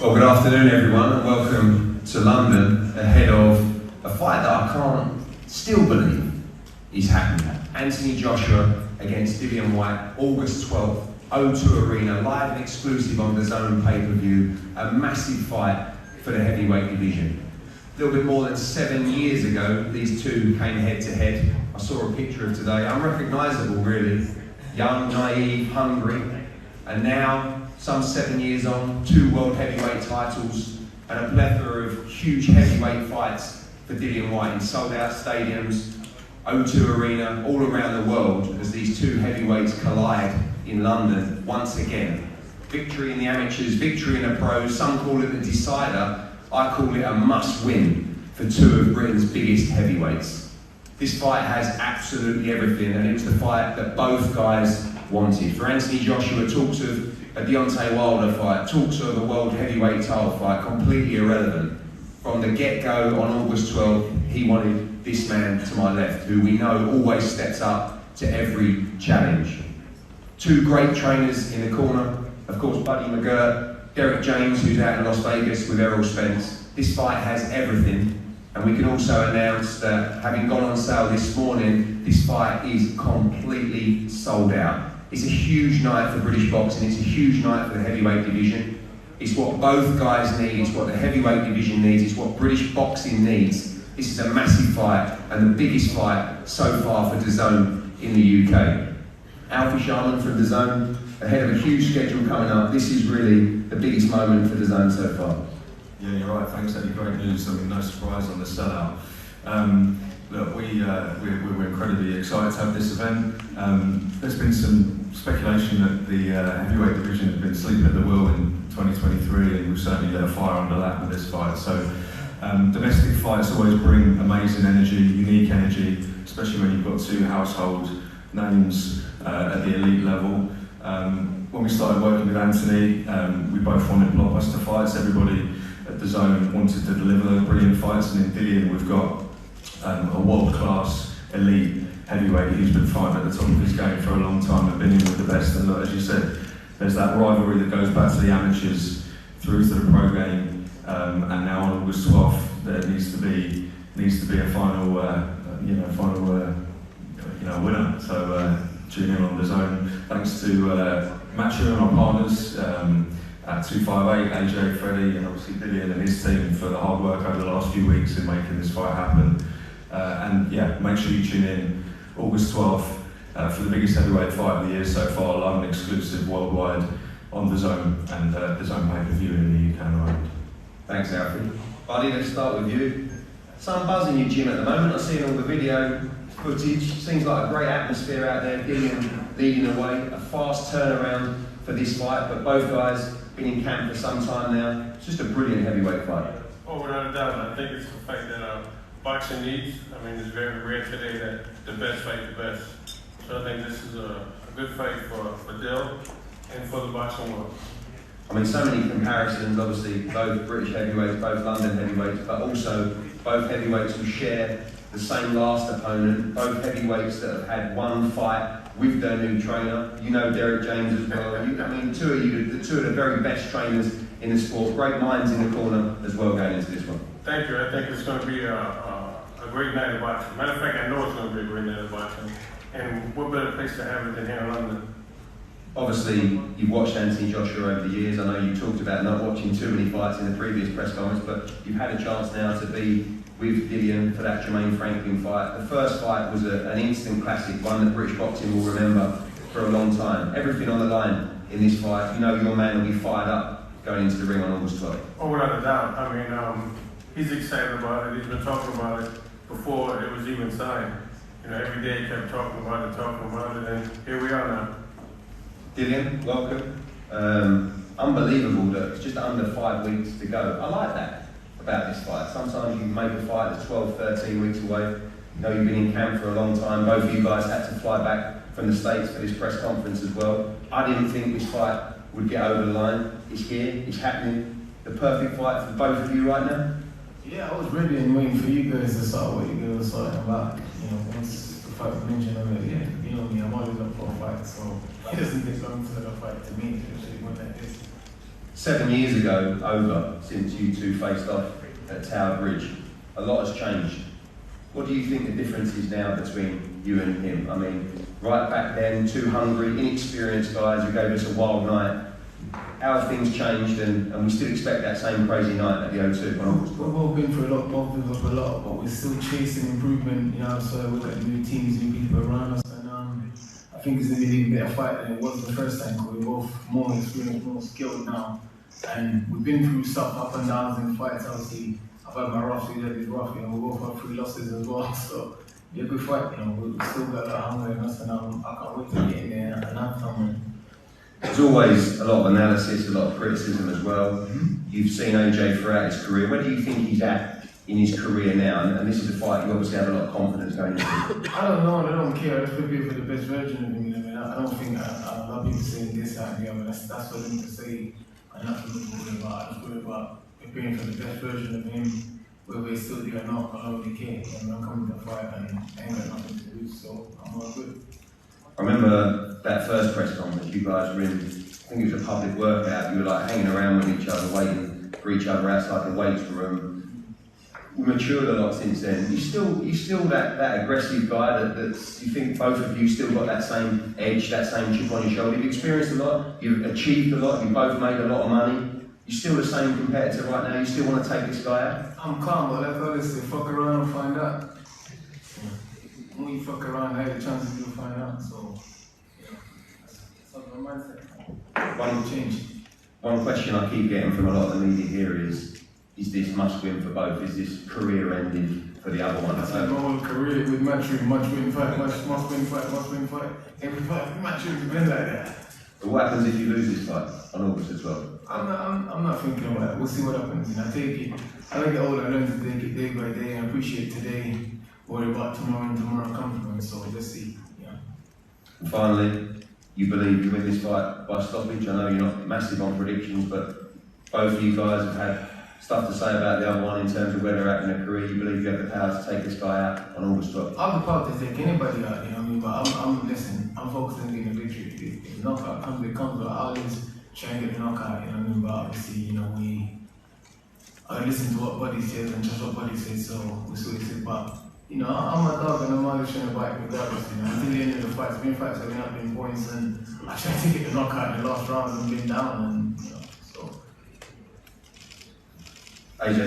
Well, good afternoon everyone and welcome to London ahead of a fight that I can't still believe is happening. Anthony Joshua against Dillian Whyte, August 12th, O2 Arena, live and exclusive on the DAZN pay-per-view, a massive fight for the heavyweight division. A little bit more than 7 years ago, these two came head to head. I saw a picture of today, unrecognisable really, young, naive, hungry, and now, some 7 years on, 2 world heavyweight titles and a plethora of huge heavyweight fights for Dillian Whyte in sold-out stadiums, O2 Arena, all around the world as these two heavyweights collide in London once again. Victory in the amateurs, victory in the pros, some call it a decider, I call it a must-win for 2 of Britain's biggest heavyweights. This fight has absolutely everything, and it was the fight that both guys wanted. For Anthony Joshua, talks of a Deontay Wilder fight, talks of a world heavyweight title fight, completely irrelevant. From the get-go on August 12th, he wanted this man to my left, who we know always steps up to every challenge. 2 great trainers in the corner, of course Buddy McGirt, Derek James, who's out in Las Vegas with Errol Spence. This fight has everything, and we can also announce that, having gone on sale this morning, this fight is completely sold out. It's a huge night for British boxing, it's a huge night for the heavyweight division. It's what both guys need, it's what the heavyweight division needs, it's what British boxing needs. This is a massive fight, and the biggest fight so far for DAZN in the UK. Alfie Sharman from DAZN, ahead of a huge schedule coming up. This is really the biggest moment for DAZN so far. Yeah, you're right, thanks Eddie, great news. I mean, no surprise on the sellout. Look, we're incredibly excited to have this event. There's been some speculation that the heavyweight division has been sleeping at the wheel in 2023, and we've certainly lit a fire under that with this fight. So domestic fights always bring amazing energy, unique energy, especially when you've got 2 household names at the elite level. When we started working with Anthony, we both wanted blockbuster fights. Everybody at DAZN wanted to deliver brilliant fights, and in Dillian we've got a world-class elite heavyweight who's been fighting at the top of his game for a long time and been in with the best. And look, as you said, there's that rivalry that goes back to the amateurs through to the pro game, and now on August 12th there needs to be a final winner. So tune in on DAZN. Thanks to Matthew and our partners at 258, AJ, Freddie, and obviously Dillian and his team for the hard work over the last few weeks in making this fight happen. And yeah, make sure you tune in August 12th for the biggest heavyweight fight of the year so far, London exclusive worldwide on DAZN and DAZN pay-per-view in the UK and Ireland. Thanks Alfie. Buddy, let's start with you. Some buzz in your gym at the moment, I'm seeing all the video footage, seems like a great atmosphere out there, Dillian leading the way, a fast turnaround for this fight, but both guys been in camp for some time now. It's just a brilliant heavyweight fight. Oh, without a doubt, I think it's the fact that boxing needs. I mean, it's very rare today that the best fight the best. So I think this is a good fight for Dill and for the boxing world. I mean, so many comparisons, obviously, both British heavyweights, both London heavyweights, but also both heavyweights who share the same last opponent, both heavyweights that have had one fight with their new trainer. You know Derek James as well. I mean, the 2 of the very best trainers in the sport, great minds in the corner as well going into this one. Thank you. I think it's going to be a great night of boxing. Matter of fact, I know it's going to be a great night of boxing. And what better place to have it than here in London? Obviously, you've watched Anthony Joshua over the years. I know you talked about not watching too many fights in the previous press conference, but you've had a chance now to be with Dillian for that Jermaine Franklin fight. The first fight was an instant classic, one that British boxing will remember for a long time. Everything on the line in this fight. You know your man will be fired up going into the ring on August 12th. Oh, without a doubt. I mean, he's excited about it. He's been talking about it before it was even signed. You know, every day he kept talking about it, and here we are now. Dillian, welcome. Unbelievable that it's just under 5 weeks to go. I like that about this fight. Sometimes you make a fight that's 12, 13 weeks away. You know you've been in camp for a long time. Both of you guys had to fly back from the States for this press conference as well. I didn't think this fight would get over the line. It's here, it's happening. The perfect fight for both of you right now? Yeah, I was ready and waiting for you guys to start what you guys were talking about. You know, once the fight was mentioned, I'm like, yeah, you know me, I'm always up for a fight, so it doesn't get long to the fight to me, especially when that is. 7 years ago, over, since you two faced off at Tower Bridge, a lot has changed. What do you think the difference is now between you and him? I mean, right back then, two hungry, inexperienced guys who gave us a wild night. How have things changed, and we still expect that same crazy night at the O2 on August 12th? We've all been through a lot, both of us a lot, but we're still chasing improvement, you know, so we've got new teams, new people around us, and I think it's going to be an even better fight than it was the first time, because we're both more experienced, more skilled now, and we've been through stuff up and downs in fights. Obviously, I've had my rough, he's had his rough, you know, we both had 3 losses as well, so yeah, good fight, you know, we've still got a lot of hunger in us, and I can't wait to get in there and have fun. There's always a lot of analysis, a lot of criticism as well. You've seen AJ throughout his career. Where do you think he's at in his career now? And this is a fight you obviously have a lot of confidence going into. I don't know, I don't care. I just prepare for the best version of him. You know, I mean, I don't think a lot of people saying this and the other. That's for them to say. I'm not really worried about. I just worry about preparing for the best version of him, whether he's still there or not. I don't really care. I'm coming to the fight and I ain't got nothing to lose, so I'm all good. I remember that first press conference you guys were in. I think it was a public workout. You were like hanging around with each other, waiting for each other outside the weights room. We matured a lot since then. You still that aggressive guy that you think both of you still got that same edge, that same chip on your shoulder. You've experienced a lot, you've achieved a lot, you've both made a lot of money. You're still the same competitor right now. You still want to take this guy out? I'm calm, but like I always say, fuck around and find out. When you fuck around, I have a chance to find out. So, yeah, that's my mindset. One question I keep getting from a lot of the media here is this must win for both? Is this career ending for the other one? That's like my whole career with matching, must win fight. Every fight, matching, been like that. But what happens if you lose this fight on August 12th? I'm not thinking about it. We'll see what happens. And I take it. I don't get older. I learn to take it day by day. I appreciate today. Worry about tomorrow and tomorrow comes from it. So let's see. Yeah. And finally, you believe you win this fight by stoppage. I know you're not massive on predictions, but both of you guys have had stuff to say about the other one in terms of where they're at in their career. You believe you have the power to take this guy out on August 12th? I have the power to take anybody out, you know what I mean? But I'm focused on getting a victory. If the knockout comes, it comes. But I'll always try and get the knockout, you know what I mean? But obviously, you know, I listen to what Buddy says and trust what Buddy says, so we'll see what he says. But, you know, I'm a dog and I'm always trying to bite regardless, you know. Until the end of the fight, it's been fights where they're not been points, and I try to get the knockout in the last round and been down, and, you know, so. AJ,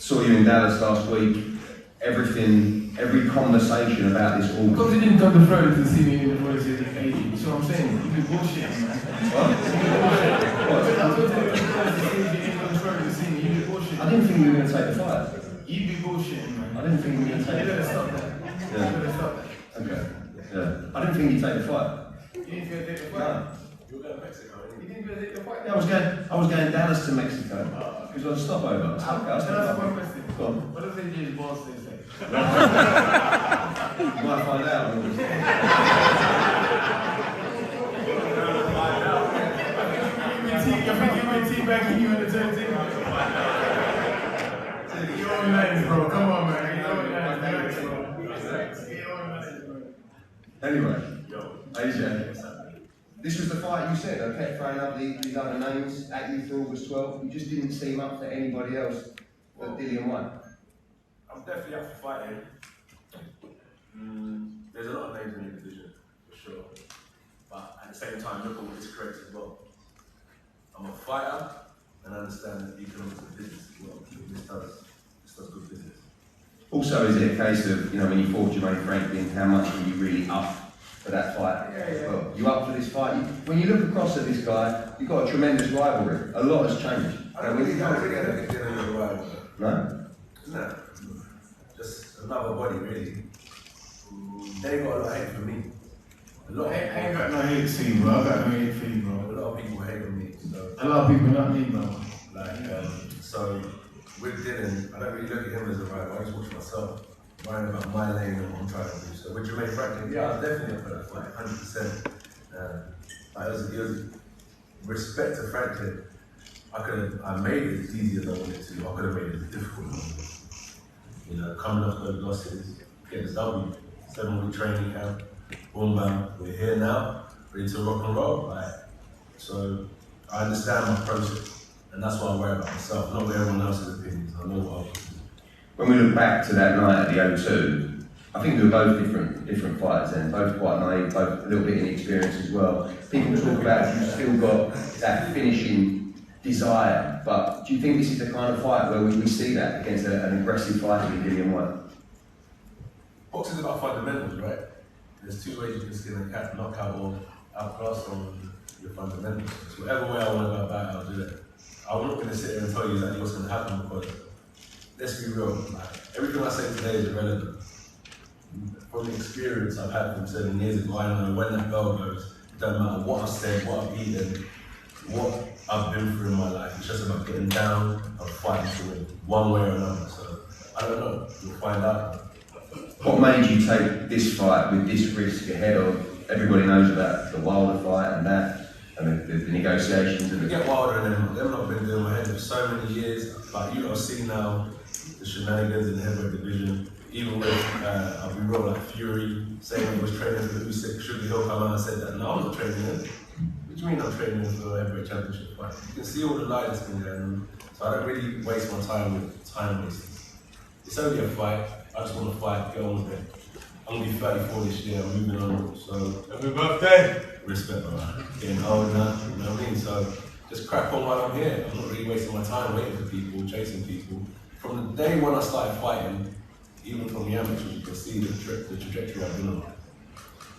saw you in Dallas last week. Every conversation about this all. Because he didn't come to Florida to see me in the first year in 80. You see what I'm saying? You be bullshitting, man. I didn't think you were going to take the fight. You be bullshitting, man. I didn't think you were going to take You the better fight. stop that. You better stop that. Okay. Yeah. I didn't think you'd take the fight. You didn't feel take the fight? No. You were going to Mexico. You didn't feel take the fight? Yeah, I was going Dallas to Mexico. Because I was a stopover. That's one question. Go on. What if they did boss they say? You might find out. Backing you in the turn table. You're on nice, bro. Come on, man. You're on nice, bro. Anyway, AJ, this was the fight you said. I kept throwing up these other names at you for August 12th. You just didn't seem up for anybody else but Dillian Whyte. I'm definitely up for fighting. There's a lot of names in the division, for sure. But at the same time, look at what is correct as well. I'm a fighter and I understand the economics of business as well. This does good business. Also, is it a case of, you know, when you fought Jermaine Franklin, how much were you really up for that fight as well? You up for this fight? When you look across at this guy, you've got a tremendous rivalry. A lot has changed. I don't really get anything in the rival. No? No. Just another body, really. They got a lot of hate for me. I ain't got no hate for you, bro. I got no hate for you, bro. A lot of people hate on me. So. A lot of people, not me, bro. So with Dylan, I don't really look at him as a rival. I just watch myself, worrying about my lane and what I'm trying to do. So with Jermaine Franklin, yeah, I was definitely up for that fight, 100%. It was respect to Franklin. I made it as easy as I wanted to. I could have made it as difficult. You know, coming off those losses, getting this W, 7-week training camp, boom bam, we're here now, ready to rock and roll. So I understand my process, and that's why I worry about myself, not everyone else's opinions. I know what I do. When we look back to that night at the O2, I think we were both different fighters then, both quite naive, both a little bit inexperienced as well. People talk about you've still got that finishing desire, but do you think this is the kind of fight where we see that against an aggressive fighter in Dillian Whyte? Boxing is about fundamentals, right? There's two ways you can skin a cat, knockout or outclass on your fundamentals. So whatever way I want to go about it, I'll do it. I'm not going to sit here and tell you exactly what's going to happen because, let's be real, like, everything I say today is irrelevant. From the experience I've had from 7 years ago, I know when that bell goes, it doesn't matter what I've said, what I've eaten, what I've been through in my life. It's just about getting down and fighting to win, one way or another. So, I don't know, we'll find out. What made you take this fight with this risk ahead of, everybody knows about the Wilder fight and that, and the negotiations and We get Wilder and them. They've not been doing my head for so many years. Like, you lot see now the shenanigans in the heavyweight division. Even with, I'll be real, like Fury saying he was training for Usyk, Sugar Hill come out and said that, no, I'm not training him. What do you mean I'm training him for a heavyweight championship fight? You can see all the lies that's been going on. So I don't really waste my time with time wasters. It's only a fight. I just want to fight, get on with it. I'm going to be 34 this year, I'm moving on. So, happy birthday! Respect, man. Getting old now, you know what I mean? So, just crack on while I'm here. I'm not really wasting my time waiting for people, chasing people. From the day when I started fighting, even from the amateur, you can see the trajectory I've been on.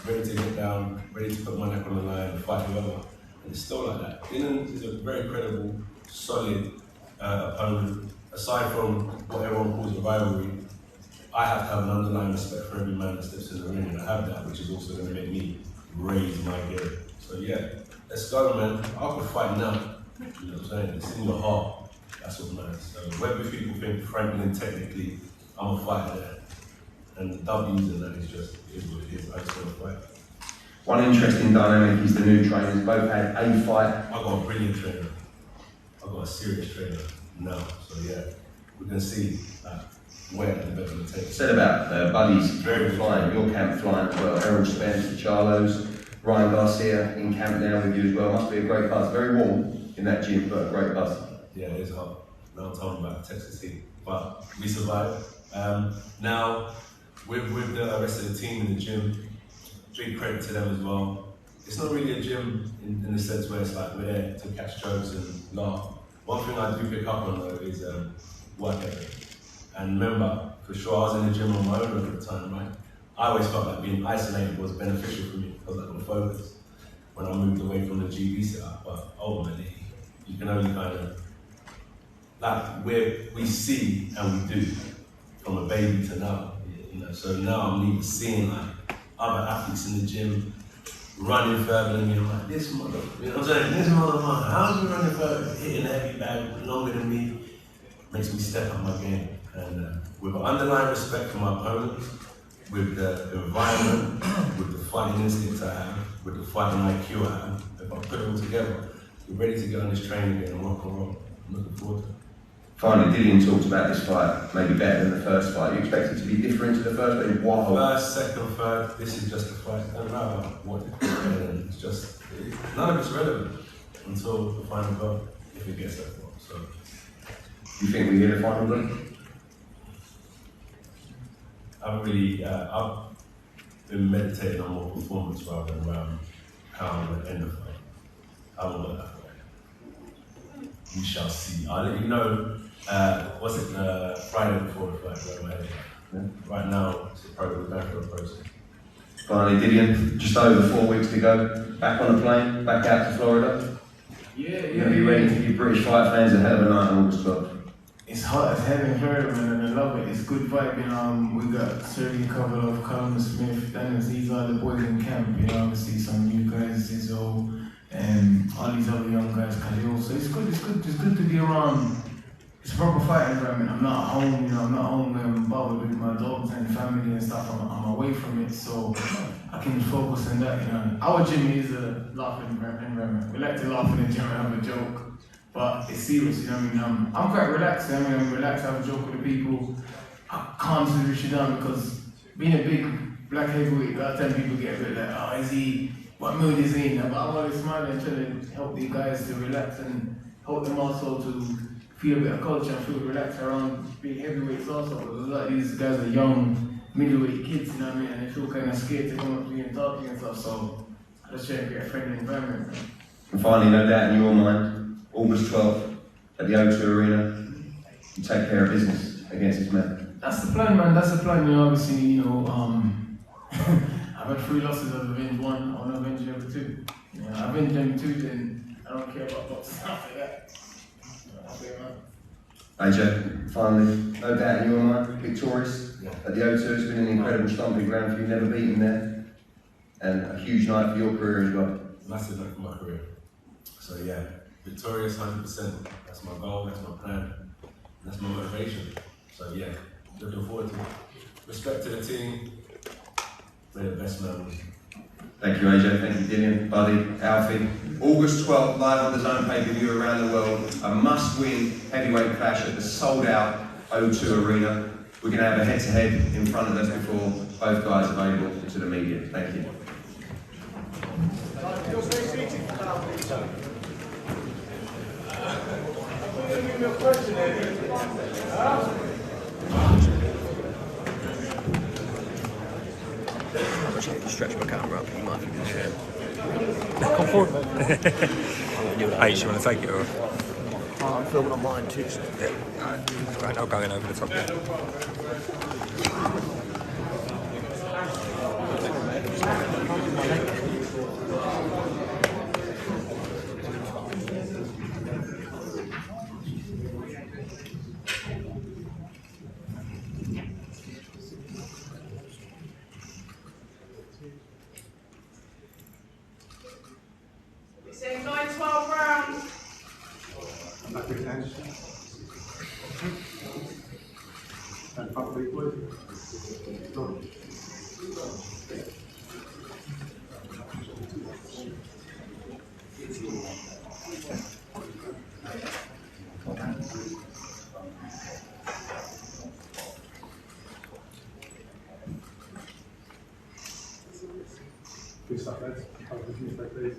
Ready to get down, ready to put my neck on the line and fight whoever. And it's still like that. Dillian is a very credible, solid opponent. Aside from what everyone calls a rivalry, I have to have an underlying respect for every man that steps in the ring, and I have that, which is also going to make me raise my game. So yeah, let's go, man. I could fight now. You know what I'm saying? It's in your heart. That's what matters. So whether people think Franklin technically, I'm a fighter there. And the W's and that is what it is. I just want to fight. one interesting dynamic is the new trainers. Both had a fight. I got a brilliant trainer. I got a serious trainer now. So yeah, we're gonna see where the best going to take. Said about buddies flying, your camp flying as well. Errol Spence, the Charlos, Ryan Garcia in camp now with you as well. Must be a great buzz. Very warm in that gym, but a great buzz. Yeah, it is hot. Now I'm talking about Texas heat, but we survived. Now with the rest of the team in the gym, big credit to them as well. It's not really a gym in the sense where it's like we're there to catch jokes and laugh. One thing I do pick up on though is work ethic. And remember, for sure, I was in the gym on my own at the time, right? I always felt like being isolated was beneficial for me because I could focus when I moved away from the GB setup. But ultimately, you can only kind of, like, we see and we do from a baby to now, you know. So now I'm even seeing like other athletes in the gym running further than me. I'm like, this mother, you know what I'm saying? This motherfucker, how's he running further, hitting a heavy bag longer than me? Makes me step up my game. And with underlying respect for my opponents, with the environment, with the fighting instinct I have, with the fighting IQ I have, if I put it all together, we're ready to get on this train again and rock and roll. I'm looking forward to it. Finally, Dillian talked about this fight maybe better than the first fight. You expect it to be different to the first, but what? First, second, third, this is just a fight. It doesn't matter what it's just, none of it's relevant until the final bell, if it gets that far. So, do you think we get a final bell? I've been meditating on more performance rather than around how I'm going to end the fight. I will let that fight. We shall see. I'll let you know, Friday before the fight, where I'm headed. Yeah. Right now, it's a program, we're going through a process. Finally, Dillian, just over 4 weeks to go. Back on a plane, back out to Florida. Yeah. You're going to be ready to give British fight fans a hell of a night on August 12th. It's hot as hell in Florida, man, and I love it. It's good vibing. We got Sergey Kovalev, Callum Smith, Dennis. These are the boys in camp. You know, obviously some new guys, Zizzo, and all these other young guys, Khalil. So it's good to be around. It's a proper fighting environment. I'm not home, I'm not home bothered with my dogs and family and stuff. I'm away from it, so I can focus on that. Our gym is a laughing environment. We like to laugh in the gym and have a joke. But it's serious, you know what I mean? I'm quite relaxed. I'm relaxed, I have a joke with the people. I calm shit down because being a big black heavyweight, a lot of times people get a bit like, oh, is he what mood is in. But I'm always smiling, trying to help the guys to relax and help them also to feel a bit of culture and feel relaxed around big heavyweights also. Because a lot of these guys are young, middleweight kids, you know what I mean? And they feel kind of scared to come up to me and talking and stuff. So I just try to create a friendly environment. And finally, no doubt in your mind, August 12th at the O2 Arena, you take care of business against this man. That's the plan, man. That's the plan. You know, obviously, you know, I've had 3 losses. I've avenged 1. I want to avenge the other 2. You know, I've avenged them 2, then I don't care about boxing after that. AJ, finally, no doubt in your mind, victorious at the O2. It's been an incredible stomping ground for you, never beaten there. And a huge night for your career as well. Massive night for my career. So yeah, victorious 100%. That's my goal, that's my plan, that's my motivation. So yeah, looking forward to it. Respect to the team. May the best man win. Thank you, AJ. Thank you, Dillian, Buddy, Alfie. August 12th, live on the Zone pay-per-view around the world. A must-win heavyweight clash at the sold-out O2 Arena. We're going to have a head-to-head in front of us before both guys available to the media. Thank you. I just have to stretch my camera up, you might think this shit. Come forward. Hey, do you want to take it or? Oh, I'm filming on mine too. So. Yeah, alright. Great, I'll go in over the top there. Saying 9-12 rounds. Good stuff, lads. Please.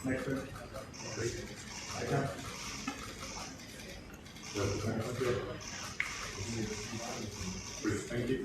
Next one. Thank you.